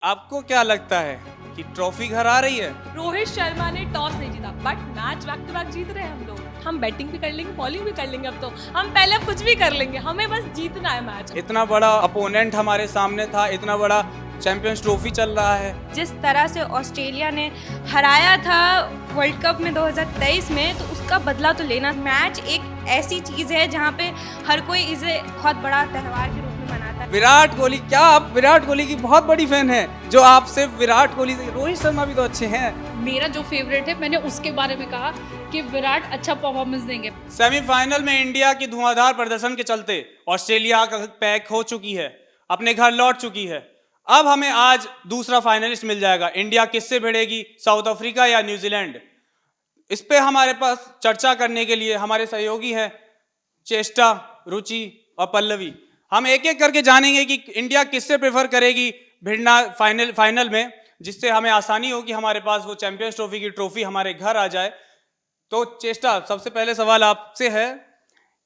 आपको क्या लगता है कि ट्रॉफी घर आ रही है? रोहित शर्मा ने टॉस नहीं जीता but match back to back जीत रहे हैं हम लोग। हम बैटिंग भी कर लेंगे, बॉलिंग भी कर लेंगे। अब तो हम पहले अब कुछ भी कर लेंगे, हमें बस जीतना है मैच। इतना बड़ा अपोनेंट हमारे सामने था, इतना बड़ा चैंपियंस ट्रॉफी चल रहा है। जिस तरह से ऑस्ट्रेलिया ने हराया था वर्ल्ड कप में 2023 में, तो उसका बदला तो लेना। मैच एक ऐसी चीज़ है जहाँ पे हर कोई इसे बहुत बड़ा त्यौहार के रूप में मनाता है। विराट कोहली, क्या आप विराट कोहली की बहुत बड़ी फैन हैं? जो आप सिर्फ विराट कोहली से, रोहित शर्मा भी तो अच्छे हैं। मेरा जो फेवरेट है, मैंने उसके बारे में कहा कि विराट अच्छा परफॉर्मेंस देंगे। सेमीफाइनल में इंडिया की धुआंधार प्रदर्शन के चलते ऑस्ट्रेलिया का पैक हो चुकी है, अपने घर लौट चुकी है। अब हमें आज दूसरा फाइनलिस्ट मिल जाएगा। इंडिया किससे भिड़ेगी, साउथ अफ्रीका या न्यूजीलैंड? इस पे हमारे पास चर्चा करने के लिए हमारे सहयोगी हैं चेष्टा, रुचि और पल्लवी। हम एक एक करके जानेंगे कि इंडिया किससे प्रेफर करेगी भिड़ना फाइनल में, जिससे हमें आसानी हो कि हमारे पास वो चैंपियंस ट्रॉफी की ट्रॉफी हमारे घर आ जाए। तो चेष्टा, सबसे पहले सवाल आपसे है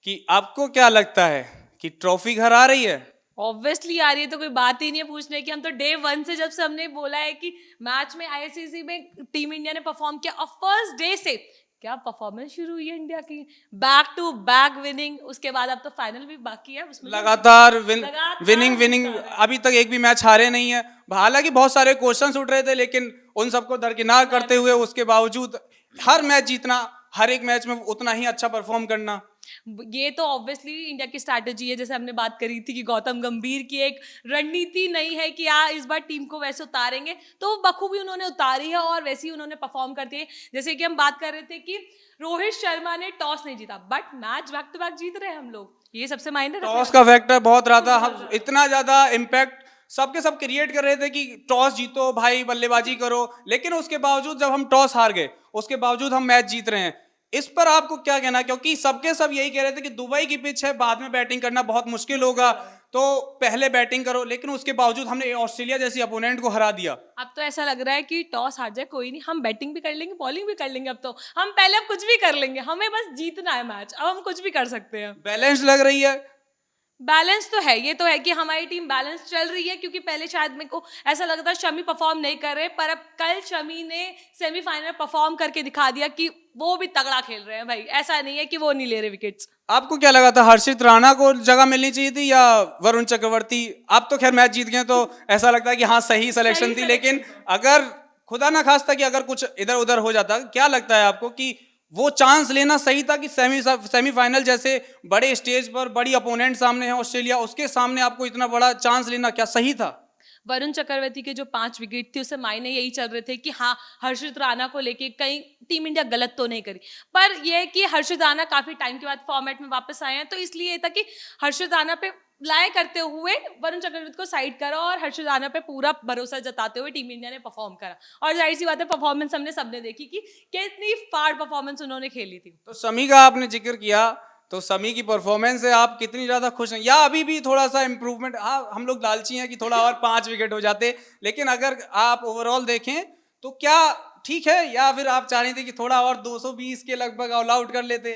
कि आपको क्या लगता है कि ट्रॉफी घर आ रही है? ऑब्वियसली आ रही है, तो कोई बात ही नहीं है पूछने की। हम तो डे वन से जब से हमने बोला है कि मैच में आईसीसी में टीम इंडिया ने परफॉर्म किया, और फर्स्ट डे से क्या परफॉर्मेंस शुरू हुई है इंडिया की, बैक टू बैक विनिंग। उसके बाद अब तो फाइनल भी बाकी है, उसमें लगातार लगातार विनिंग विनिंग, जीत रहे हैं। अभी तक एक भी मैच हारे नहीं है। हालांकि बहुत सारे क्वेश्चंस उठ रहे थे, लेकिन उन सबको दरकिनार करते हुए उसके बावजूद हर मैच जीतना, हर एक मैच में उतना ही अच्छा परफॉर्म करना। ये तो ऑब्वियसली इंडिया की स्ट्रैटेजी है। जैसे हमने बात करी थी कि गौतम गंभीर की एक रणनीति नहीं है कि इस बार टीम को वैसे उतारेंगे, तो वो बखूबी उन्होंने उतारी है और वैसे ही उन्होंने परफॉर्म करती है। जैसे कि हम बात कर रहे थे कि रोहित शर्मा ने टॉस नहीं जीता but match back to back जीत रहे हैं हम लोग। ये सबसे मायने रखता है। टॉस का फैक्टर बहुत रहा था। हम इतना ज्यादा इम्पैक्ट सबके सब क्रिएट कर रहे थे कि टॉस जीतो भाई, बल्लेबाजी करो, लेकिन उसके बावजूद जब हम टॉस हार गए, उसके बावजूद हम मैच जीत रहे हैं। इस पर आपको क्या कहना है? क्योंकि सबके सब यही कह रहे थे कि दुबई की पिच है, बाद में बैटिंग करना बहुत मुश्किल होगा, तो पहले बैटिंग करो, लेकिन उसके बावजूद हमने ऑस्ट्रेलिया जैसी अपोनेंट को हरा दिया। अब तो ऐसा लग रहा है कि टॉस हार जाए कोई नहीं, हम बैटिंग भी कर लेंगे, बॉलिंग भी कर लेंगे। अब तो हम पहले अब कुछ भी कर लेंगे, हमें बस जीतना है मैच। अब हम कुछ भी कर सकते हैं। बैलेंस लग रही है। बैलेंस तो है, ये तो है कि हमारी टीम बैलेंस चल रही है। क्योंकि पहले शायद मेरे को ऐसा लगता था शमी परफॉर्म नहीं कर रहे, पर अब कल शमी ने सेमीफाइनल परफॉर्म करके दिखा दिया कि वो भी तगड़ा खेल रहे हैं भाई। ऐसा नहीं है कि वो नहीं ले रहे विकेट्स। आपको क्या लगा था, हर्षित राणा को जगह मिलनी चाहिए थी या वरुण चक्रवर्ती? आप तो खैर मैच जीत गए, तो ऐसा लगता है कि हाँ, सही सिलेक्शन थी। लेकिन अगर खुदा ना खास्ता कि अगर कुछ इधर उधर हो जाता, क्या लगता है आपको कि वो चांस लेना सही था कि सेमीफाइनल जैसे बड़े स्टेज पर बड़ी अपोनेंट सामने है ऑस्ट्रेलिया, उसके सामने आपको इतना बड़ा चांस लेना क्या सही था? वरुण चक्रवर्ती के जो 5 विकेट थे, उससे मायने यही चल रहे थे कि हाँ, हर्षित राणा को लेके कहीं टीम इंडिया गलत तो नहीं करी। पर यह है कि हर्षित राणा काफी टाइम के बाद फॉर्मेट में वापस आए हैं, तो इसलिए ये था कि हर्षित राणा पे लाए करते हुए वरुण चक्रवर्ती को साइड करा और हर्षित राणा पे पूरा भरोसा जताते हुए टीम इंडिया ने परफॉर्म करा। और जाहिर सी बात है, परफॉर्मेंस हमने सबने देखी कि कितनी फाड़ परफॉर्मेंस उन्होंने खेली थी। तो शमी का आपने जिक्र किया, तो शमी की परफॉर्मेंस से आप कितनी ज्यादा खुश हैं, या अभी भी थोड़ा सा इंप्रूवमेंट? हाँ, हम लोग लालची हैं कि थोड़ा और 5 विकेट हो जाते, लेकिन अगर आप ओवरऑल देखें तो क्या ठीक है, या फिर आप चाह रहे थे कि थोड़ा और 220 के लगभग ऑल आउट कर लेते?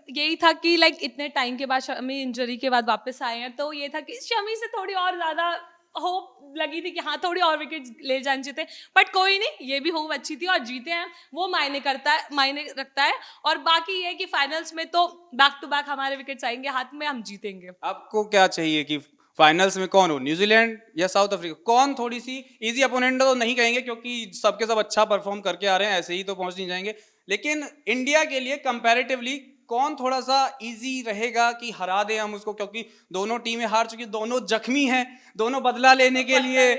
यही था कि लाइक इतने टाइम के बाद शमी इंजरी के बाद वापस आए हैं, तो ये था कि शमी से थोड़ी और ज्यादा होप लगी थी कि हाँ, थोड़ी और विकेट ले जाने चाहिए थे। बट कोई नहीं, ये भी होप अच्छी थी और जीते हैं, वो मायने करता है, मायने रखता है। और बाकी ये है कि फाइनल्स में तो बैक टू बैक हमारे विकेट्स आएंगे हाथ में, हम जीतेंगे। आपको क्या चाहिए कि फाइनल्स में कौन हो, न्यूजीलैंड या साउथ अफ्रीका? कौन थोड़ी सी इजी अपोनेंट तो नहीं कहेंगे, क्योंकि सबके सब अच्छा परफॉर्म करके आ रहे हैं, ऐसे ही तो पहुंच नहीं जाएंगे। लेकिन इंडिया के लिए कंपैरेटिवली कौन थोड़ा सा इजी रहेगा कि हरा दे हम उसको? क्योंकि दोनों टीमें हार चुकी, दोनों जख्मी हैं, दोनों बदला लेने के लिए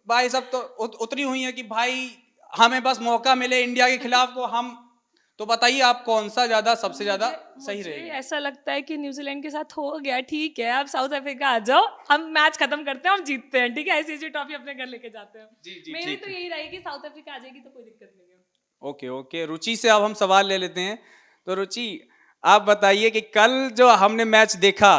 भाई सब तो उतरी हुई हैं कि भाई हमें बस मौका मिले इंडिया के खिलाफ। तो बताइए, आप कौन सा ज्यादा सबसे ज्यादा सही मुझे रहेगा? ऐसा लगता है कि न्यूजीलैंड के साथ हो गया, ठीक है, अब साउथ अफ्रीका आ जाओ, हम मैच खत्म करते हैं, हम जीतते हैं, ठीक है, आईसीसी ट्रॉफी अपने घर लेके जाते हैं। जी, मेरी ठीक तो है। यही रहेगी, साउथ अफ्रीका आ जाएगी तो कोई दिक्कत नहीं है। ओके ओके, रुचि से अब हम सवाल ले लेते हैं। तो रुचि, आप बताइए कि कल जो हमने मैच देखा,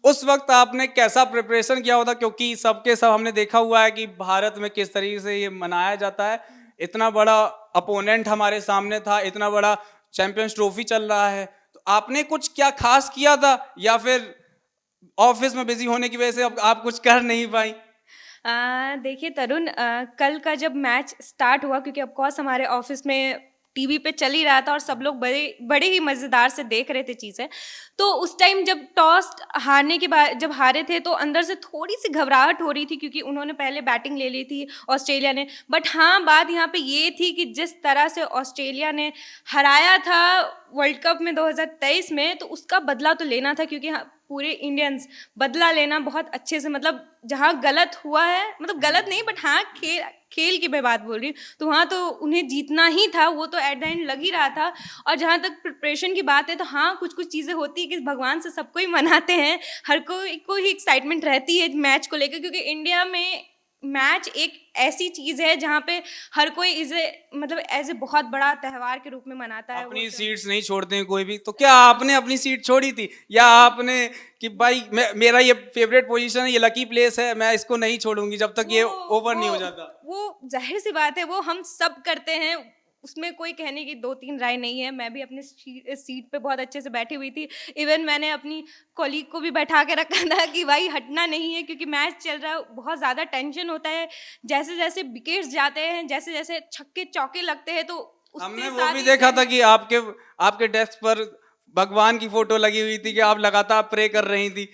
उस वक्त आपने कैसा प्रिपरेशन किया होता? क्योंकि सबके सब हमने देखा हुआ है कि भारत में किस तरीके से ये मनाया जाता है। इतना बड़ा अपोनेंट हमारे सामने था, इतना बड़ा चैंपियंस ट्रॉफी चल रहा है, तो आपने कुछ क्या खास किया था, या फिर ऑफिस में बिजी होने की वजह से अब आप कुछ कर नहीं पाई? देखिए तरुण, कल का जब मैच स्टार्ट हुआ, क्योंकि ऑफ कोर्स हमारे ऑफिस में टीवी पे चल ही रहा था और सब लोग बड़े बड़े ही मज़ेदार से देख रहे थे चीज़ें। तो उस टाइम जब टॉस हारने के बाद जब हारे थे तो अंदर से थोड़ी सी घबराहट हो रही थी, क्योंकि उन्होंने पहले बैटिंग ले ली थी ऑस्ट्रेलिया ने। बट हाँ, बात यहाँ पे ये थी कि जिस तरह से ऑस्ट्रेलिया ने हराया था वर्ल्ड कप में 2023 में, तो उसका बदला तो लेना था, क्योंकि हाँ, पूरे इंडियंस बदला लेना बहुत अच्छे से, मतलब जहाँ गलत हुआ है, मतलब गलत नहीं बट हाँ, खेल की मैं बात बोल रही हूँ, तो वहाँ तो उन्हें जीतना ही था, वो तो एट द एंड लग ही रहा था। और जहाँ तक प्रिपरेशन की बात है, तो हाँ, कुछ कुछ चीज़ें होती है कि भगवान से सबको ही मनाते हैं, हर कोई को ही एक्साइटमेंट रहती है मैच को लेकर, क्योंकि इंडिया में मैच एक ऐसी चीज़ है जहाँ पे हर कोई इसे मतलब एज ए बहुत बड़ा त्यौहार के रूप में मनाता है। अपनी सीट्स नहीं छोड़ते हैं कोई भी। तो क्या आपने अपनी सीट छोड़ी थी, या आपने कि भाई मेरा ये फेवरेट पोजीशन है, ये लकी प्लेस है, मैं इसको नहीं छोड़ूंगी जब तक ये ओवर नहीं हो जाता? वो जाहिर सी बात है, वो हम सब करते हैं, उसमें कोई कहने की दो तीन राय नहीं है। मैं भी अपनी सीट पे बहुत अच्छे से बैठी हुई थी। इवन मैंने अपनी कॉलीग को भी बैठा के रखा था कि भाई हटना नहीं है, क्योंकि मैच चल रहा है, बहुत ज़्यादा टेंशन होता है। जैसे जैसे विकेट्स जाते हैं, जैसे जैसे छक्के चौके लगते हैं, तो हमने वो भी देखा था कि आपके डेस्क पर भगवान की फोटो लगी हुई थी कि आप लगातार प्रे कर रही थी।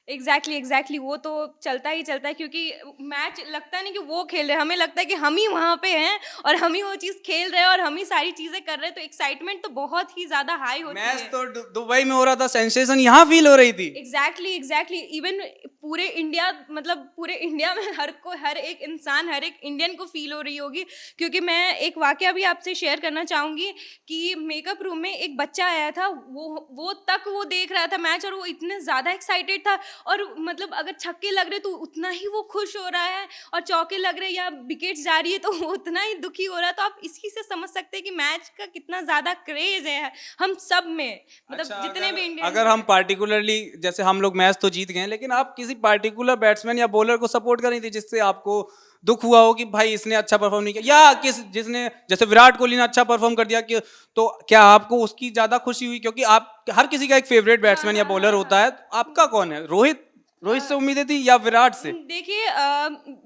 एग्जैक्टली वो तो चलता ही चलता है, क्योंकि मैच लगता नहीं कि वो खेल रहे हैं, हमें लगता है कि हम ही वहाँ पे हैं और हम ही वो चीज़ खेल रहे हैं और हम ही सारी चीज़ें कर रहे हैं, तो एक्साइटमेंट तो बहुत ही ज़्यादा हाई होती है। मैच तो दुबई में हो रहा था, सेंसेशन यहाँ फील हो रही थी। एग्जैक्टली इवन पूरे इंडिया, मतलब पूरे इंडिया में हर एक इंसान, हर एक इंडियन को फील हो रही होगी। क्योंकि मैं एक वाकया भी आपसे शेयर करना चाहूँगी कि मेकअप रूम में एक बच्चा आया था, वो देख रहा था मैच और वो इतने ज़्यादा एक्साइटेड था, और मतलब अगर छक्के लग रहे तो उतना ही वो खुश हो रहा है, और चौके लग रहे या विकेट्स जा रही है तो वो उतना ही दुखी हो रहा है। तो आप इसी से समझ सकते हैं कि मैच का कितना ज़्यादा क्रेज है हम सब में, मतलब अच्छा, जितने भी इंडियन। अगर हम पार्टिकुलरली, जैसे हम लोग मैच तो जीत गए, लेकिन आप किसी पार्टिकुलर बैट्समैन या बॉलर को सपोर्ट कर रही थी जिससे आपको दुख हुआ हो कि भाई इसने अच्छा परफॉर्म नहीं किया, या जिसने, जैसे विराट कोहली ने अच्छा परफॉर्म कर दिया, कि तो क्या आपको उसकी ज्यादा खुशी हुई? क्योंकि आप हर किसी का एक फेवरेट बैट्समैन या बॉलर होता है, तो आपका कौन है? रोहित से उम्मीदें थी या विराट से? देखिए,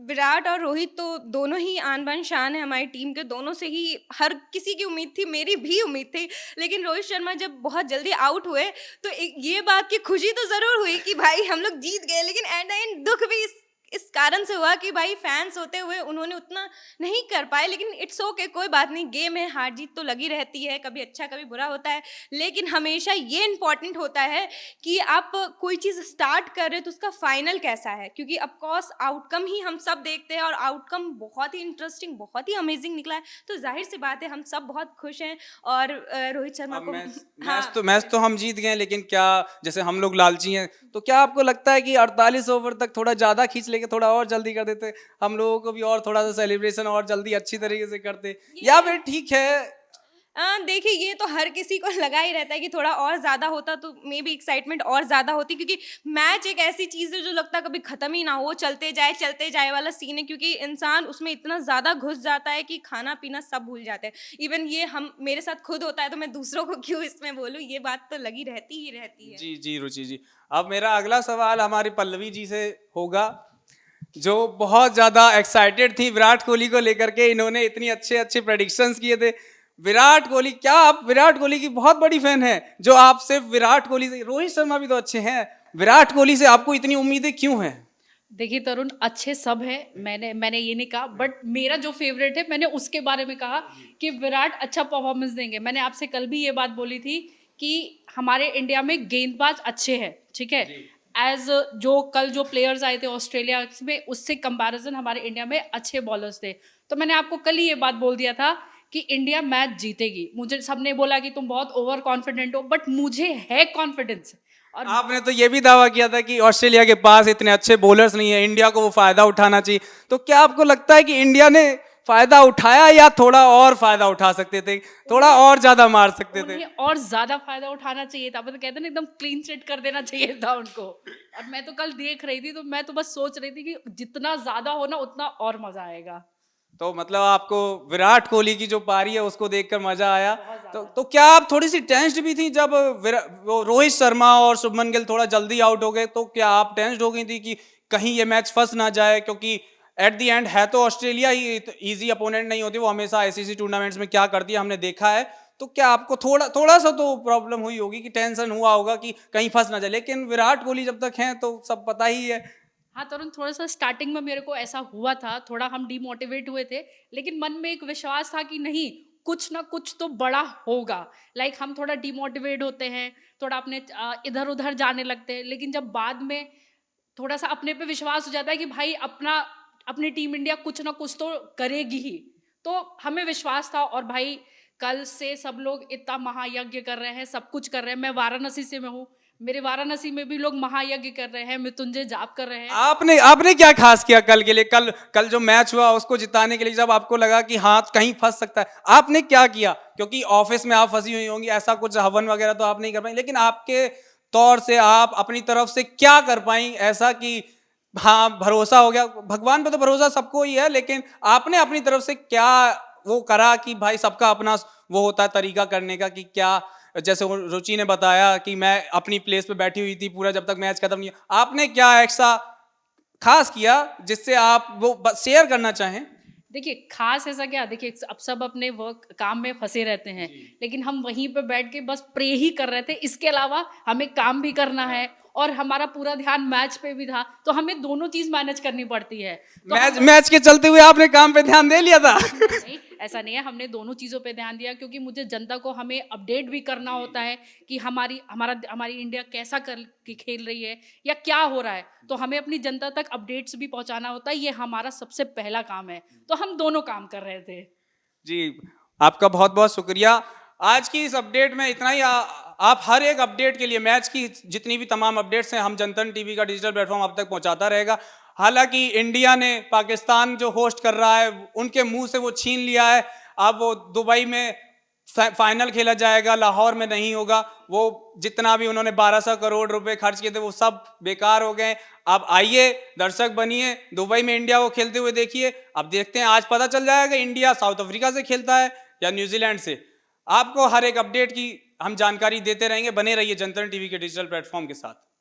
विराट और रोहित तो दोनों ही आन बान शान है हमारी टीम के, दोनों से ही हर किसी की उम्मीद थी, मेरी भी उम्मीद थी। लेकिन रोहित शर्मा जब बहुत जल्दी आउट हुए तो ये बात की खुशी तो ज़रूर हुई कि भाई हम लोग जीत गए, लेकिन एट द एंड दुख भी इस कारण से हुआ कि भाई फैंस होते हुए उन्होंने उतना नहीं कर पाए। लेकिन इट्स ओके, कोई बात नहीं, गेम है, हार जीत तो लगी रहती है, कभी अच्छा कभी बुरा होता है। लेकिन हमेशा ये इम्पॉर्टेंट होता है कि आप कोई चीज़ स्टार्ट कर रहे हो तो उसका फाइनल कैसा है, क्योंकि ऑफकोर्स आउटकम ही हम सब देखते हैं और आउटकम बहुत ही इंटरेस्टिंग, बहुत ही अमेजिंग निकला है, तो जाहिर सी बात है हम सब बहुत खुश हैं। और रोहित शर्मा को मैच तो हम जीत गए, लेकिन क्या, जैसे हम लोग लालची हैं, तो क्या आपको लगता है कि 48 ओवर तक थोड़ा ज़्यादा खींच लेके थोड़ा और जल्दी कर देते, हम लोगों को भी और थोड़ा सा सेलिब्रेशन और जल्दी अच्छी तरीके से करते, या फिर ठीक है? देखिए, ये तो हर किसी को लगा ही रहता है कि थोड़ा और ज़्यादा होता तो मे बी एक्साइटमेंट और ज़्यादा होती, क्योंकि मैच एक ऐसी चीज़ है जो लगता कभी ख़त्म ही ना हो, चलते जाए वाला सीन है, क्योंकि इंसान उसमें इतना ज़्यादा घुस जाता है कि खाना पीना सब भूल जाते हैं। इवन ये मेरे साथ खुद होता है, तो मैं दूसरों को क्यों इसमें बोलूँ, ये बात तो लगी रहती ही रहती है। जी रुचि जी, अब मेरा अगला सवाल हमारी पल्लवी जी से होगा, जो बहुत ज़्यादा एक्साइटेड थी विराट कोहली को लेकर के। इन्होंने इतनी अच्छे प्रेडिक्शंस किए थे विराट कोहली। क्या आप विराट कोहली की बहुत बड़ी फैन है, जो आप सिर्फ विराट कोहली से, रोहित शर्मा भी तो अच्छे हैं, विराट कोहली से आपको इतनी उम्मीदें क्यों हैं? देखिए तरुण, अच्छे सब है, मैंने ये नहीं कहा, बट मेरा जो फेवरेट है मैंने उसके बारे में कहा कि विराट अच्छा परफॉर्मेंस देंगे। मैंने आपसे कल भी ये बात बोली थी कि हमारे इंडिया में गेंदबाज अच्छे हैं, ठीक है, एज कल जो प्लेयर्स आए थे ऑस्ट्रेलिया में, उससे कंपैरिजन हमारे इंडिया में अच्छे बॉलर्स थे। तो मैंने आपको कल ही ये बात बोल दिया था कि इंडिया मैच जीतेगी। मुझे सबने बोला कि तुम बहुत ओवर कॉन्फिडेंट हो, बट मुझे है कॉन्फिडेंस। और आपने तो ये भी दावा किया था कि ऑस्ट्रेलिया के पास इतने अच्छे बॉलर्स नहीं है, इंडिया को वो फायदा उठाना चाहिए। तो क्या आपको लगता है कि इंडिया ने फायदा उठाया, या थोड़ा और फायदा उठा सकते थे, थोड़ा और ज्यादा मार सकते थे? और ज्यादा फायदा उठाना चाहिए था, मतलब कहते हैं ना, एकदम क्लीन चिट कर देना चाहिए था उनको। और मैं तो कल देख रही थी, तो मैं तो बस सोच रही थी कि जितना ज्यादा हो ना उतना और मजा आएगा। तो मतलब आपको विराट कोहली की जो पारी है उसको देखकर मजा आया। तो क्या आप थोड़ी सी टेंस्ड भी थी जब वो रोहित शर्मा और शुभमन गिल थोड़ा जल्दी आउट हो गए? तो क्या आप टेंस्ड हो गई थी कि कहीं ये मैच फंस ना जाए? क्योंकि एट द एंड है तो ऑस्ट्रेलिया ही इजी अपोनेंट नहीं होती, वो हमेशा आईसीसी टूर्नामेंट्स में क्या करती है हमने देखा है। तो क्या आपको थोड़ा थोड़ा सा तो प्रॉब्लम हुई होगी कि टेंशन हुआ होगा कि कहीं फंस ना जाए, लेकिन विराट कोहली जब तक हैं तो सब पता ही है। हाँ तरुण, थोड़ा सा स्टार्टिंग में मेरे को ऐसा हुआ था, थोड़ा हम डिमोटिवेट हुए थे, लेकिन मन में एक विश्वास था कि नहीं, कुछ ना कुछ तो बड़ा होगा। लाइक हम थोड़ा डिमोटिवेट होते हैं, थोड़ा अपने इधर उधर जाने लगते हैं, लेकिन जब बाद में थोड़ा सा अपने पे विश्वास हो जाता है कि भाई अपनी टीम इंडिया कुछ ना कुछ तो करेगी ही, तो हमें विश्वास था। और भाई कल से सब लोग इतना महायज्ञ कर रहे हैं, सब कुछ कर रहे हैं। मैं वाराणसी से मैं हूँ, मेरे वाराणसी में भी लोग महायज्ञ कर रहे हैं, मृत्युंजय जाप कर रहे हैं। आपने आपने क्या खास किया कल के लिए? कल जो मैच हुआ उसको जिताने के लिए, जब आपको लगा कि हाँ कहीं फंस सकता है, आपने क्या किया? क्योंकि ऑफिस में आप फंसी हुई होंगी, ऐसा कुछ हवन वगैरह तो आप नहीं कर पाई, लेकिन आपके तौर से आप अपनी तरफ से क्या कर पाई ऐसा कि हाँ भरोसा हो गया? भगवान पे तो भरोसा सबको ही है, लेकिन आपने अपनी तरफ से क्या वो करा कि भाई सबका अपना वो होता है तरीका करने का कि क्या, जैसे वो रुचि ने बताया कि मैं अपनी प्लेस पे बैठी हुई थी पूरा जब तक मैच खत्म नहीं हुआ, आपने क्या ऐसा खास किया जिससे आप वो शेयर करना चाहें? देखिए खास ऐसा क्या, देखिए अब सब अपने वर्क काम में फंसे रहते हैं, लेकिन हम वहीं पे बैठ के बस प्रे ही कर रहे थे। इसके अलावा हमें काम भी करना है और हमारा पूरा ध्यान मैच पे भी था, तो हमें दोनों चीज मैनेज करनी पड़ती है। तो मैच के चलते हुए आपने काम पे ध्यान दे लिया था? नहीं, ऐसा नहीं है, हमने दोनों चीज़ों पे ध्यान दिया, क्योंकि मुझे जनता को हमें अपडेट भी करना होता है कि हमारी इंडिया कैसा कर के खेल रही है या क्या हो रहा है, तो हमें अपनी जनता तक अपडेट्स भी पहुंचाना होता है। ये हमारा सबसे पहला काम है, तो हम दोनों काम कर रहे थे। जी, आपका बहुत बहुत शुक्रिया। आज की इस अपडेट में इतना ही। आप हर एक अपडेट के लिए, मैच की जितनी भी तमाम अपडेट्स हैं, हम जनतन टीवी का डिजिटल प्लेटफॉर्म आप तक पहुंचाता रहेगा। हालांकि इंडिया ने पाकिस्तान जो होस्ट कर रहा है उनके मुंह से वो छीन लिया है। अब वो दुबई में फाइनल खेला जाएगा, लाहौर में नहीं होगा। वो जितना भी उन्होंने 1200 करोड़ रुपए खर्च किए थे वो सब बेकार हो गए। अब आइए दर्शक बनिए, दुबई में इंडिया को खेलते हुए देखिए। अब देखते हैं, आज पता चल जाएगा इंडिया साउथ अफ्रीका से खेलता है या न्यूजीलैंड से। आपको हर एक अपडेट की हम जानकारी देते रहेंगे। बने रहिए जनतन टीवी के डिजिटल प्लेटफॉर्म के साथ।